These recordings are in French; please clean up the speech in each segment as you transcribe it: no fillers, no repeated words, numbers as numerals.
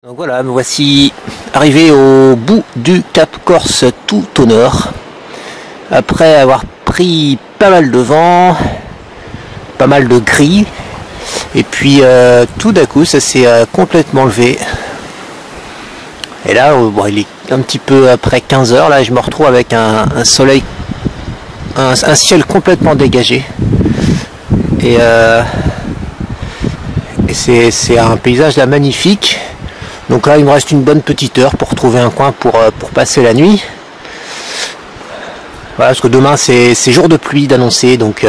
Donc voilà, me voici arrivé au bout du Cap Corse tout au nord. Après avoir pris pas mal de vent, pas mal de gris, et puis tout d'un coup ça s'est complètement levé. Et là, bon, il est un petit peu après 15 heures, là je me retrouve avec un soleil, un ciel complètement dégagé. Et c'est un paysage là magnifique. Donc là il me reste une bonne petite heure pour trouver un coin pour passer la nuit. Voilà, parce que demain c'est jour de pluie d'annoncer, donc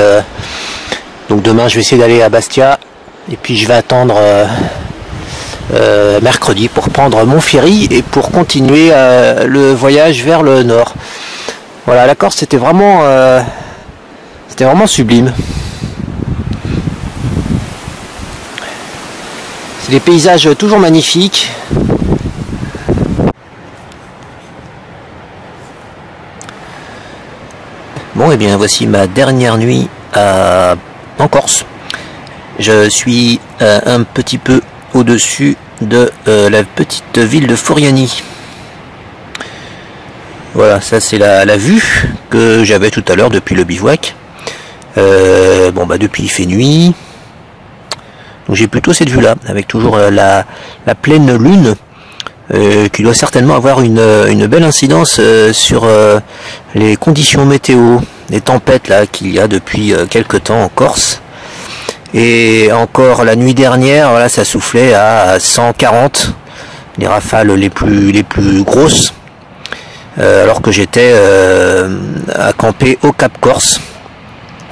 demain je vais essayer d'aller à Bastia et puis je vais attendre mercredi pour prendre mon ferry et pour continuer le voyage vers le nord. Voilà, la Corse c'était vraiment sublime. C'est des paysages toujours magnifiques. Bon, et bien voici ma dernière nuit en Corse. Je suis un petit peu au-dessus de la petite ville de Foriani. Voilà, ça c'est la vue que j'avais tout à l'heure depuis le bivouac. Bon bah depuis il fait nuit. Donc j'ai plutôt cette vue là, avec toujours la pleine lune, qui doit certainement avoir une belle incidence sur les conditions météo, les tempêtes là qu'il y a depuis quelques temps en Corse. Et encore la nuit dernière, voilà, ça soufflait à 140, les rafales les plus grosses, alors que j'étais à camper au Cap Corse.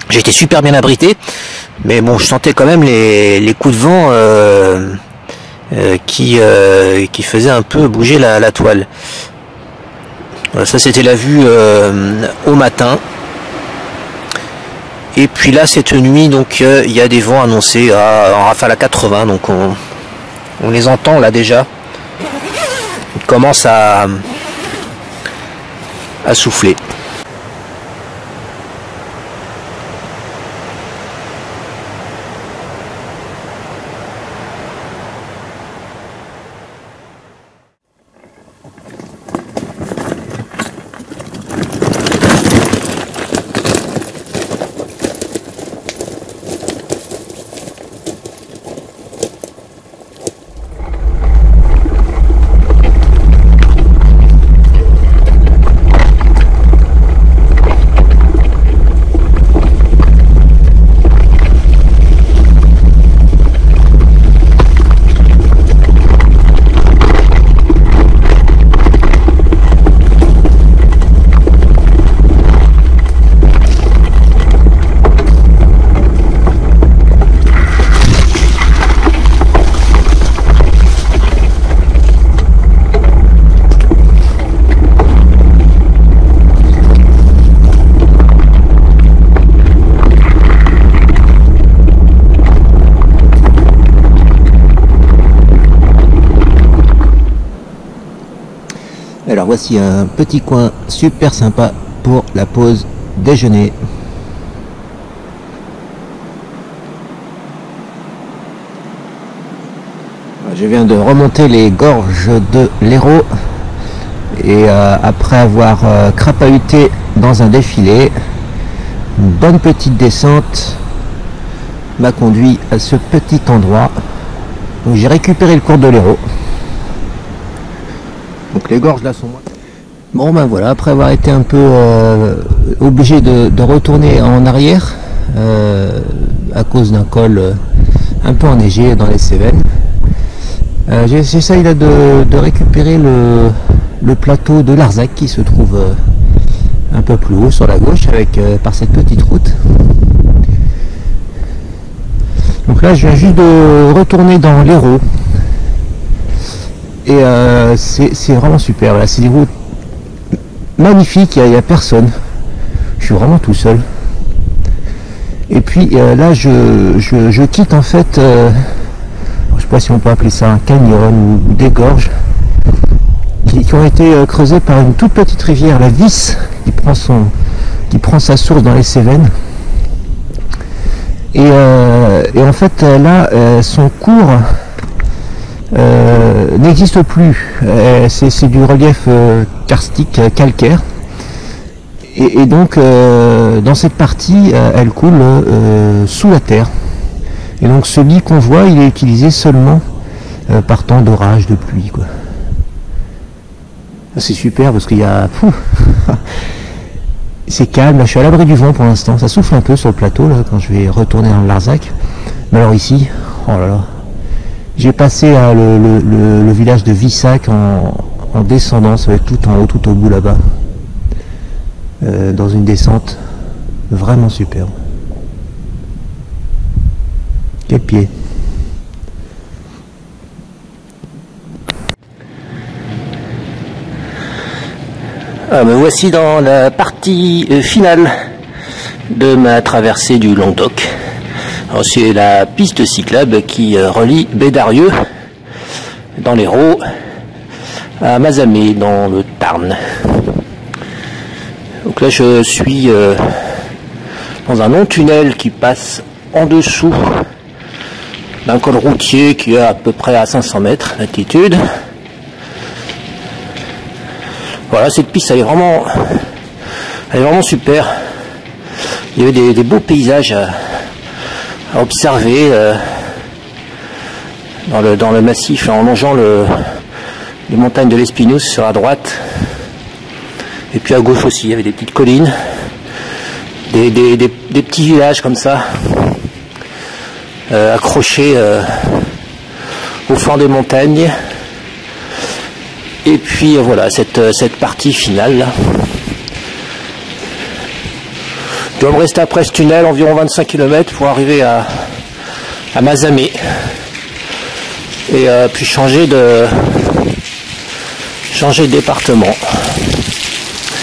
J'étais super bien abrité, mais bon, je sentais quand même les coups de vent qui faisaient un peu bouger la toile. Voilà, ça c'était la vue au matin. Et puis là cette nuit, donc il y a des vents annoncés en rafale à 80, donc on les entend là déjà. Ils commencent à souffler. Alors voici un petit coin super sympa pour la pause déjeuner. Je viens de remonter les gorges de l'Hérault et après avoir crapahuté dans un défilé, une bonne petite descente m'a conduit à ce petit endroit. Donc j'ai récupéré le cours de l'Hérault. Donc les gorges là sont... Bon ben voilà, après avoir été un peu obligé de retourner en arrière à cause d'un col un peu enneigé dans les Cévennes, j'essaye là de récupérer le plateau de Larzac qui se trouve un peu plus haut sur la gauche par cette petite route. Donc là je viens juste de retourner dans l'Hérault. Et c'est vraiment super, voilà, c'est des routes magnifiques, il n'y a personne, je suis vraiment tout seul. Et puis là je quitte en fait, je ne sais pas si on peut appeler ça un canyon ou des gorges, qui ont été creusées par une toute petite rivière, la Vis, qui prend sa source dans les Cévennes. Et en fait là son cours n'existe plus. C'est du relief karstique calcaire. Et donc, dans cette partie, elle coule sous la terre. Et donc, ce lit qu'on voit, il est utilisé seulement par temps d'orage, de pluie, quoi. C'est super parce qu'il y a... C'est calme, là, je suis à l'abri du vent pour l'instant. Ça souffle un peu sur le plateau, là, quand je vais retourner dans le Larzac. Mais alors ici, oh là là. J'ai passé le village de Vissac en descendant, ça va être tout en haut, tout au bout là-bas. Dans une descente vraiment superbe. Quel pied! Me voici dans la partie finale de ma traversée du Languedoc. C'est la piste cyclable qui relie Bédarieux dans l'Hérault à Mazamet dans le Tarn. Donc là je suis dans un long tunnel qui passe en dessous d'un col routier qui est à peu près à 500 mètres d'altitude. Voilà, cette piste elle est vraiment super. Il y avait des beaux paysages à observer dans le massif en longeant les montagnes de l'Espinous sur la droite. Et puis à gauche aussi, il y avait des petites collines, des petits villages comme ça, accrochés au flanc des montagnes. Et puis voilà, cette partie finale là. Je dois me rester après ce tunnel environ 25 km pour arriver à Mazamet. Et puis changer de département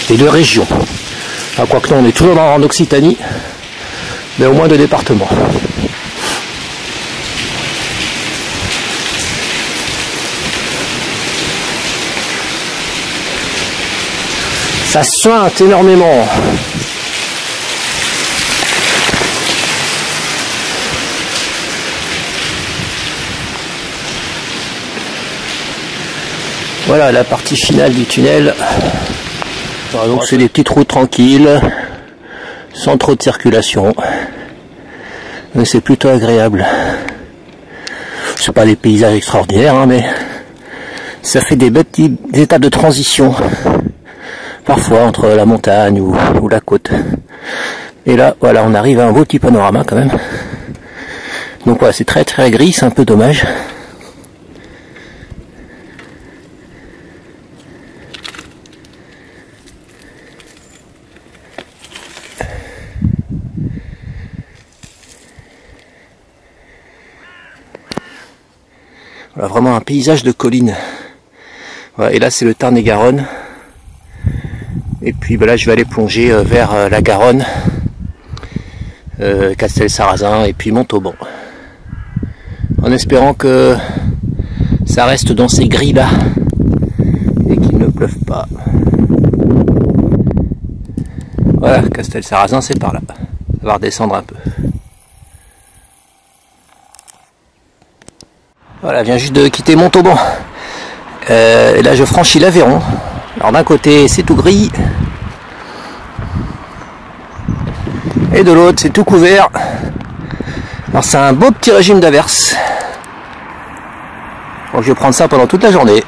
et de région. Enfin, quoique non, on est toujours en Occitanie, mais au moins de département. Ça suinte énormément. Voilà la partie finale du tunnel. Voilà, donc c'est des petites routes tranquilles, sans trop de circulation. Mais c'est plutôt agréable. C'est pas des paysages extraordinaires, hein, mais ça fait des petites étapes de transition. Parfois entre la montagne ou la côte. Et là, voilà, on arrive à un beau petit panorama quand même. Donc voilà, c'est très très gris, c'est un peu dommage. Voilà, vraiment un paysage de collines. Voilà, et là c'est le Tarn-et-Garonne. Et puis ben là je vais aller plonger vers la Garonne, Castelsarrasin et puis Montauban. En espérant que ça reste dans ces grilles là et qu'il ne pleuve pas. Voilà, Castelsarrasin c'est par là. Ça va redescendre un peu. Voilà, vient juste de quitter Montauban. Et là je franchis l'Aveyron. Alors d'un côté c'est tout gris et de l'autre c'est tout couvert. Alors c'est un beau petit régime d'averses. Donc je vais prendre ça pendant toute la journée.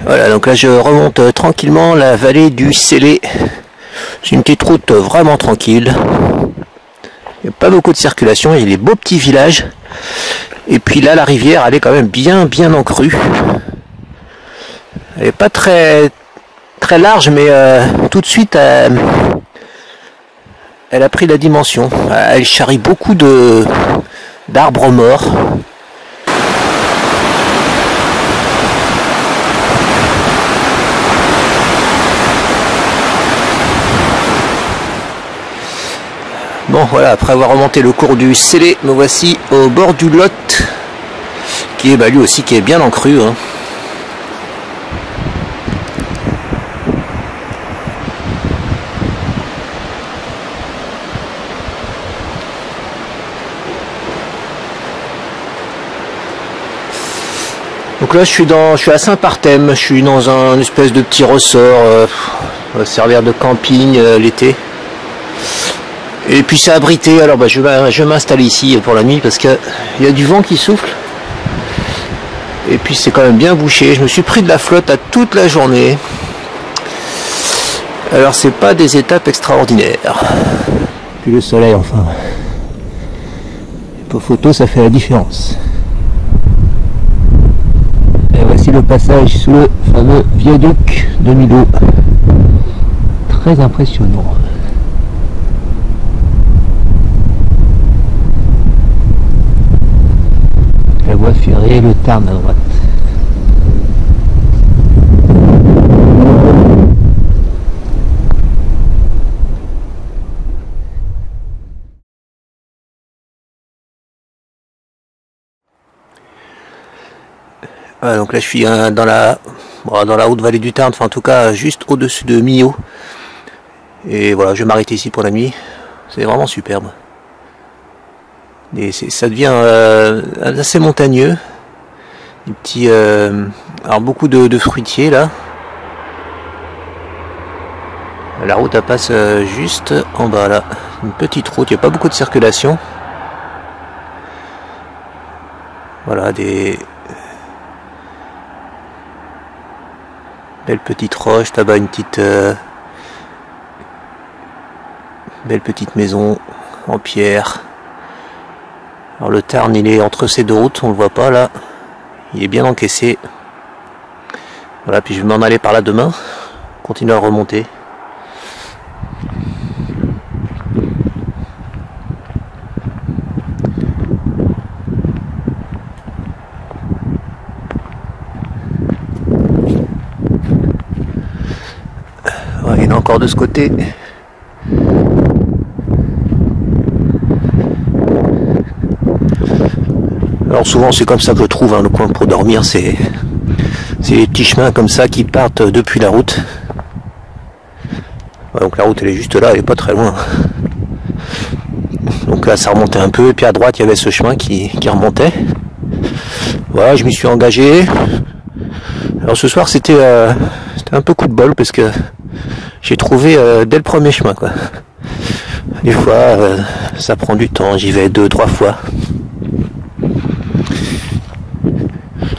Voilà, donc là je remonte tranquillement la vallée du Célé. C'est une petite route vraiment tranquille. Il n'y a pas beaucoup de circulation, il y a des beaux petits villages. Et puis là la rivière elle est quand même bien en crue. Elle n'est pas très large, mais tout de suite elle a pris la dimension. Elle charrie beaucoup d'arbres morts. Bon voilà, après avoir remonté le cours du Célé, me voici au bord du Lot, qui est lui aussi qui est bien en crue. Hein. Donc là je suis à Saint-Parthème, je suis dans un espèce de petit ressort, va servir de camping l'été. Et puis c'est abrité, alors je vais m'installer ici pour la nuit parce qu'il y a du vent qui souffle. Et puis c'est quand même bien bouché, je me suis pris de la flotte à toute la journée. Alors c'est pas des étapes extraordinaires. Puis le soleil enfin. Pour photo ça fait la différence. Et voici le passage sous le fameux viaduc de Millau. Très impressionnant. La voie ferrée, le Tarn à droite. Voilà, donc là je suis dans la haute vallée du Tarn, enfin en tout cas juste au-dessus de Millau. Et voilà, je vais m'arrêter ici pour la nuit. C'est vraiment superbe. Et ça devient assez montagneux. Des petits, alors beaucoup de fruitiers là. La route elle passe juste en bas là. Une petite route, il n'y a pas beaucoup de circulation. Voilà, des belles petites roches. Là-bas une petite belle petite maison en pierre. Alors le Tarn il est entre ces deux routes, on le voit pas là, il est bien encaissé. Voilà, puis je vais m'en aller par là demain, continuer à remonter. Ouais, il y en a encore de ce côté. Alors souvent c'est comme ça que je trouve le coin pour dormir, c'est les petits chemins comme ça qui partent depuis la route. Ouais, donc la route elle est juste là, elle est pas très loin. Donc là ça remontait un peu, et puis à droite il y avait ce chemin qui remontait. Voilà, je m'y suis engagé. Alors ce soir c'était un peu coup de bol parce que j'ai trouvé dès le premier chemin quoi. Des fois ça prend du temps, j'y vais 2-3 fois.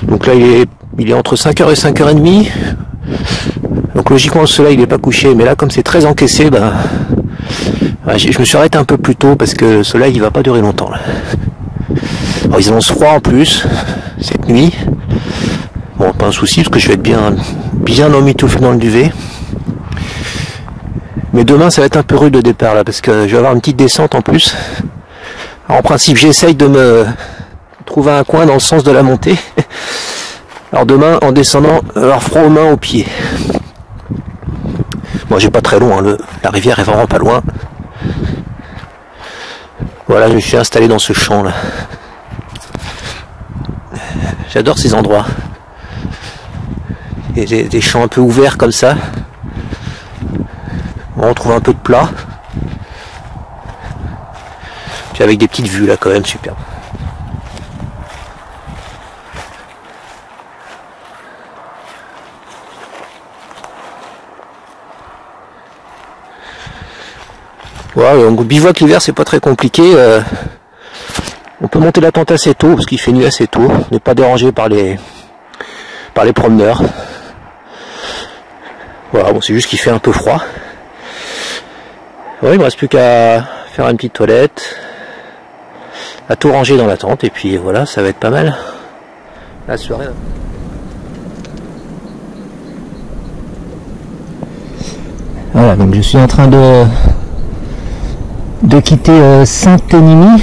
Donc là il est entre 5h et 5h30. Donc logiquement le soleil il n'est pas couché, mais là comme c'est très encaissé, je me suis arrêté un peu plus tôt parce que le soleil il va pas durer longtemps là. Alors ils annoncent froid en plus cette nuit. Bon, pas un souci parce que je vais être bien emmitouflé dans le duvet. Mais demain ça va être un peu rude le départ là parce que je vais avoir une petite descente en plus. Alors, en principe j'essaye de me trouver un coin dans le sens de la montée. Alors demain en descendant, avoir froid aux mains, aux pieds. Moi j'ai pas très loin, la rivière est vraiment pas loin. Voilà, je me suis installé dans ce champ là. J'adore ces endroits. Il y a des champs un peu ouverts comme ça. On retrouve un peu de plat. Puis avec des petites vues là quand même, superbe. Voilà, donc bivouac l'hiver c'est pas très compliqué. On peut monter la tente assez tôt parce qu'il fait nuit assez tôt. On n'est pas dérangé par les promeneurs. Voilà, bon c'est juste qu'il fait un peu froid. Ouais, il me reste plus qu'à faire une petite toilette, à tout ranger dans la tente et puis voilà, ça va être pas mal. La soirée. Voilà, donc je suis en train de quitter Saint-Énimie,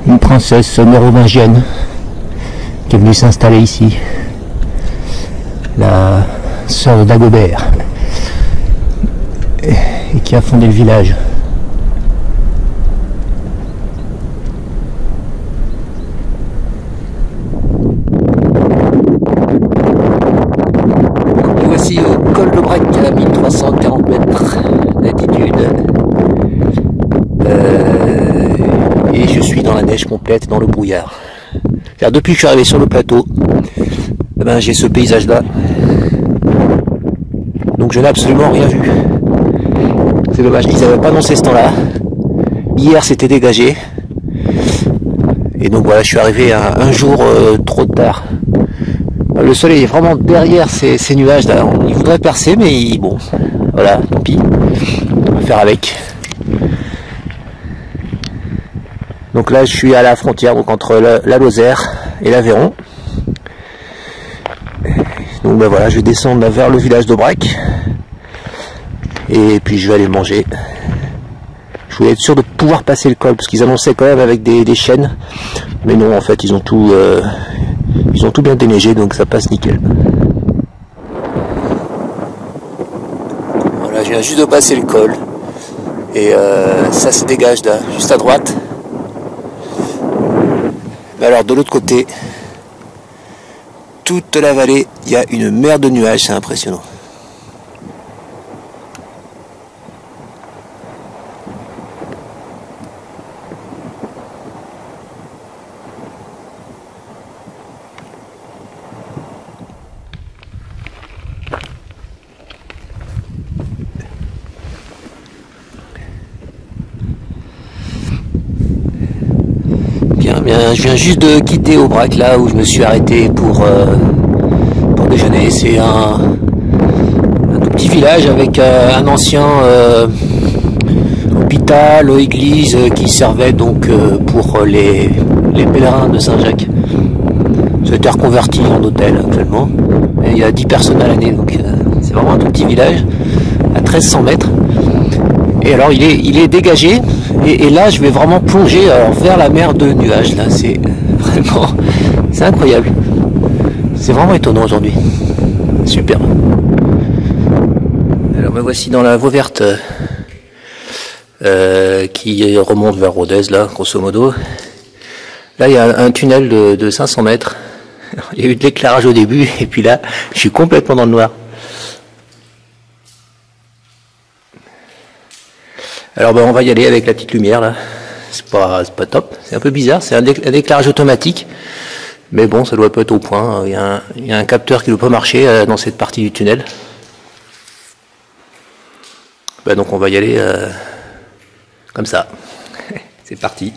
une princesse mérovingienne qui est venue s'installer ici, la sœur de Dagobert, et qui a fondé le village. 540 mètres d'altitude. Et je suis dans la neige complète, dans le brouillard. Depuis que je suis arrivé sur le plateau, eh ben, j'ai ce paysage là. Donc je n'ai absolument rien vu. C'est dommage, ils n'avaient pas annoncé ce temps-là. Hier c'était dégagé. Et donc voilà, je suis arrivé un jour trop tard. Le soleil est vraiment derrière ces nuages là. Il voudrait percer, mais bon, voilà, tant pis. On va faire avec. Donc là, je suis à la frontière, donc entre la Lozère et l'Aveyron. Donc ben voilà, je vais descendre vers le village d'Aubrac. Et puis je vais aller manger. Je voulais être sûr de pouvoir passer le col, parce qu'ils annonçaient quand même avec des chaînes. Mais non, en fait, ils ont tout bien déneigé, donc ça passe nickel. Voilà, je viens juste de passer le col. Et ça se dégage là, juste à droite. Mais alors de l'autre côté, toute la vallée, il y a une mer de nuages, c'est impressionnant. Bien, je viens juste de quitter Aubrac, là où je me suis arrêté pour déjeuner. C'est un tout petit village avec un ancien hôpital, église qui servait donc pour les pèlerins de Saint-Jacques. Ça a été reconverti en hôtel actuellement. Et il y a 10 personnes à l'année, donc c'est vraiment un tout petit village à 1300 mètres. Et alors il est dégagé. Et là, je vais vraiment plonger vers la mer de nuages. Là, c'est vraiment, c'est incroyable. C'est vraiment étonnant aujourd'hui. Super. Alors, me voici dans la voie verte qui remonte vers Rodez, là, grosso modo. Là, il y a un tunnel de 500 mètres. Il y a eu de l'éclairage au début, et puis là, je suis complètement dans le noir. Alors ben on va y aller avec la petite lumière là, c'est pas top, c'est un peu bizarre, c'est un éclairage automatique, mais bon ça doit pas être au point, il y a un capteur qui ne peut pas marcher dans cette partie du tunnel. Ben donc on va y aller comme ça, c'est parti.